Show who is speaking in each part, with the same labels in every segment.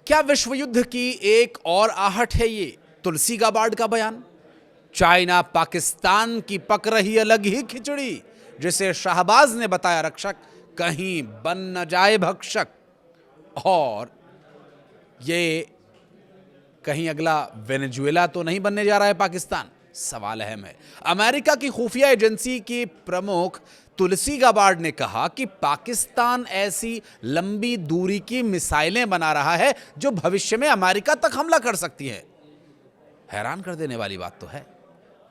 Speaker 1: क्या विश्व युद्ध की एक और आहट है ये तुलसी गाबार्ड का बयान? चाइना पाकिस्तान की पक रही अलग ही खिचड़ी, जिसे शाहबाज ने बताया रक्षक, कहीं बन न जाए भक्षक। और ये कहीं अगला वेनेजुएला तो नहीं बनने जा रहा है पाकिस्तान? सवाल अहम है। अमेरिका की खुफिया एजेंसी की प्रमुख तुलसी गाबार्ड ने कहा कि पाकिस्तान ऐसी लंबी दूरी की मिसाइलें बना रहा है जो भविष्य में अमेरिका तक हमला कर सकती है। हैरान कर देने वाली बात तो है।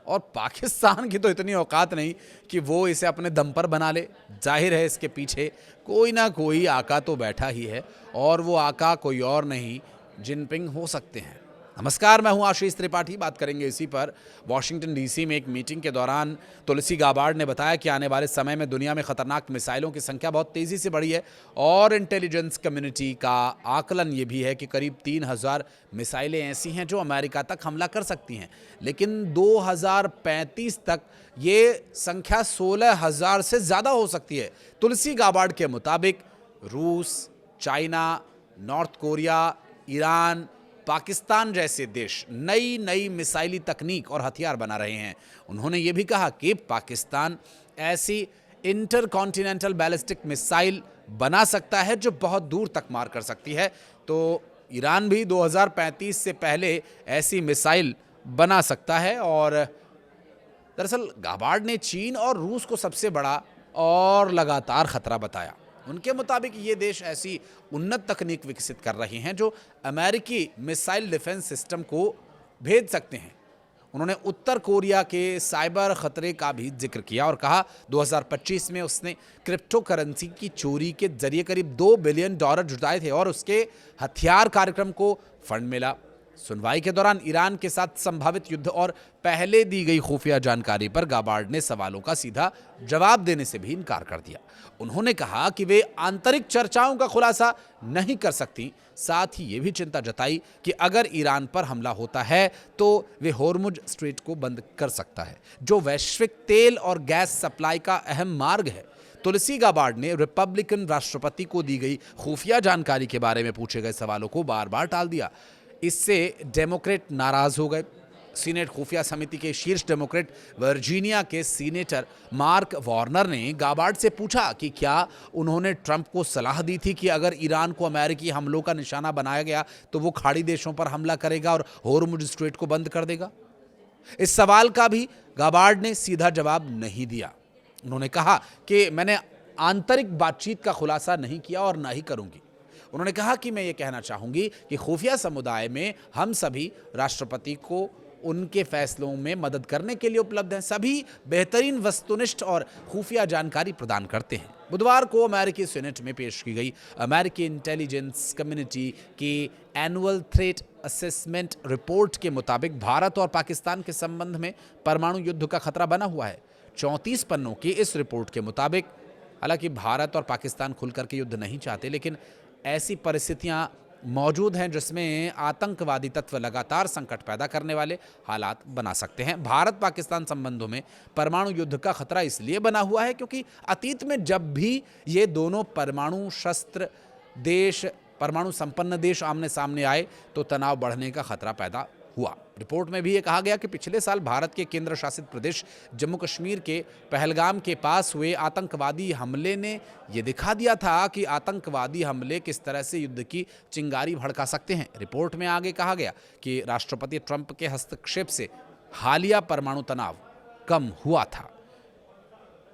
Speaker 1: और पाकिस्तान की तो इतनी औकात नहीं कि वो इसे अपने दम पर बना ले। जाहिर है इसके पीछे कोई ना कोई आका तो बैठा ही है, और वो आका कोई और नहीं जिनपिंग हो सकते हैं। नमस्कार, मैं हूं आशीष त्रिपाठी। बात करेंगे इसी पर। वॉशिंगटन डीसी में एक मीटिंग के दौरान तुलसी गाबार्ड ने बताया कि आने वाले समय में दुनिया में खतरनाक मिसाइलों की संख्या बहुत तेजी से बढ़ी है, और इंटेलिजेंस कम्युनिटी का आकलन ये भी है कि करीब 3000 मिसाइलें ऐसी हैं जो अमेरिका तक हमला कर सकती हैं। लेकिन 2035 तक ये संख्या 16,000 से ज़्यादा हो सकती है। तुलसी गाबार्ड के मुताबिक रूस, China, north Korea, Iran, Pakistan जैसे देश नई नई मिसाइली तकनीक और हथियार बना रहे हैं। उन्होंने ये भी कहा कि पाकिस्तान ऐसी इंटरकॉन्टिनेंटल बैलिस्टिक मिसाइल बना सकता है जो बहुत दूर तक मार कर सकती है। तो ईरान भी 2035 से पहले ऐसी मिसाइल बना सकता है। और दरअसल गाबार्ड ने चीन और रूस को सबसे बड़ा और लगातार खतरा बताया। उनके मुताबिक ये देश ऐसी उन्नत तकनीक विकसित कर रहे हैं जो अमेरिकी मिसाइल डिफेंस सिस्टम को भेद सकते हैं। उन्होंने उत्तर कोरिया के साइबर खतरे का भी जिक्र किया और कहा 2025 में उसने क्रिप्टो करेंसी की चोरी के जरिए करीब $2 बिलियन जुटाए थे और उसके हथियार कार्यक्रम को फंड मिला। सुनवाई के दौरान ईरान के साथ संभावित युद्ध और पहले दी गई खुफिया जानकारी पर गाबार्ड ने सवालों का सीधा जवाब देने से भी इनकार कर दिया। उन्होंने कहा कि वे आंतरिक चर्चाओं का खुलासा नहीं कर सकती। साथ ही ये भी चिंता जताई कि अगर ईरान पर हमला होता है तो वे होर्मुज स्ट्रेट को बंद कर सकता है, जो वैश्विक तेल और गैस सप्लाई का अहम मार्ग है। तुलसी गाबार्ड ने रिपब्लिकन राष्ट्रपति को दी गई खुफिया जानकारी के बारे में पूछे गए सवालों को बार बार टाल दिया। इससे डेमोक्रेट नाराज हो गए। सीनेट खुफिया समिति के शीर्ष डेमोक्रेट वर्जीनिया के सीनेटर मार्क वार्नर ने गाबार्ड से पूछा कि क्या उन्होंने ट्रंप को सलाह दी थी कि अगर ईरान को अमेरिकी हमलों का निशाना बनाया गया तो वो खाड़ी देशों पर हमला करेगा और होर्मुज स्ट्रेट को बंद कर देगा। इस सवाल का भी गाबार्ड ने सीधा जवाब नहीं दिया। उन्होंने कहा कि मैंने आंतरिक बातचीत का खुलासा नहीं किया और ना ही करूंगी। उन्होंने कहा कि मैं ये कहना चाहूंगी कि खुफिया समुदाय में हम सभी राष्ट्रपति को उनके फैसलों में मदद करने के लिए उपलब्ध हैं। सभी बेहतरीन वस्तुनिष्ठ और खुफिया जानकारी प्रदान करते हैं। बुधवार को अमेरिकी सीनेट में पेश की गई अमेरिकी इंटेलिजेंस कम्युनिटी की एनुअल थ्रेट असेसमेंट रिपोर्ट के मुताबिक भारत और पाकिस्तान के संबंध में परमाणु युद्ध का खतरा बना हुआ है। 34 पन्नों की इस रिपोर्ट के मुताबिक हालांकि भारत और पाकिस्तान खुलकर के युद्ध नहीं चाहते, लेकिन ऐसी परिस्थितियां मौजूद हैं जिसमें आतंकवादी तत्व लगातार संकट पैदा करने वाले हालात बना सकते हैं। भारत पाकिस्तान संबंधों में परमाणु युद्ध का खतरा इसलिए बना हुआ है क्योंकि अतीत में जब भी ये दोनों परमाणु शस्त्र देश, परमाणु संपन्न देश आमने सामने आए तो तनाव बढ़ने का खतरा पैदा हुआ। रिपोर्ट में भी ये कहा गया कि पिछले साल भारत के केंद्र शासित प्रदेश जम्मू कश्मीर के पहलगाम के पास हुए आतंकवादी हमले ने यह दिखा दिया था कि आतंकवादी हमले किस तरह से युद्ध की चिंगारी भड़का सकते हैं। रिपोर्ट में आगे कहा गया कि राष्ट्रपति ट्रंप के हस्तक्षेप से हालिया परमाणु तनाव कम हुआ था।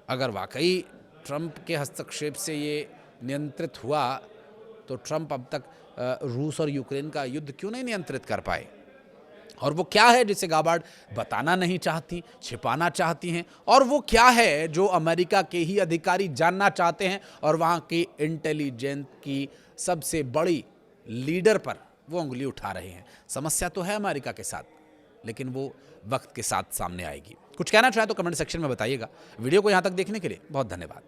Speaker 1: अगर वाकई ट्रंप के हस्तक्षेप से ये नियंत्रित हुआ तो ट्रंप अब तक रूस और यूक्रेन का युद्ध क्यों नहीं नियंत्रित कर पाए? और वो क्या है जिसे गाबार्ड बताना नहीं चाहती, छिपाना चाहती हैं? और वो क्या है जो अमेरिका के ही अधिकारी जानना चाहते हैं और वहाँ की इंटेलिजेंस की सबसे बड़ी लीडर पर वो उंगली उठा रहे हैं? समस्या तो है अमेरिका के साथ, लेकिन वो वक्त के साथ सामने आएगी। कुछ कहना चाहे तो कमेंट सेक्शन में बताइएगा। वीडियो को यहाँ तक देखने के लिए बहुत धन्यवाद।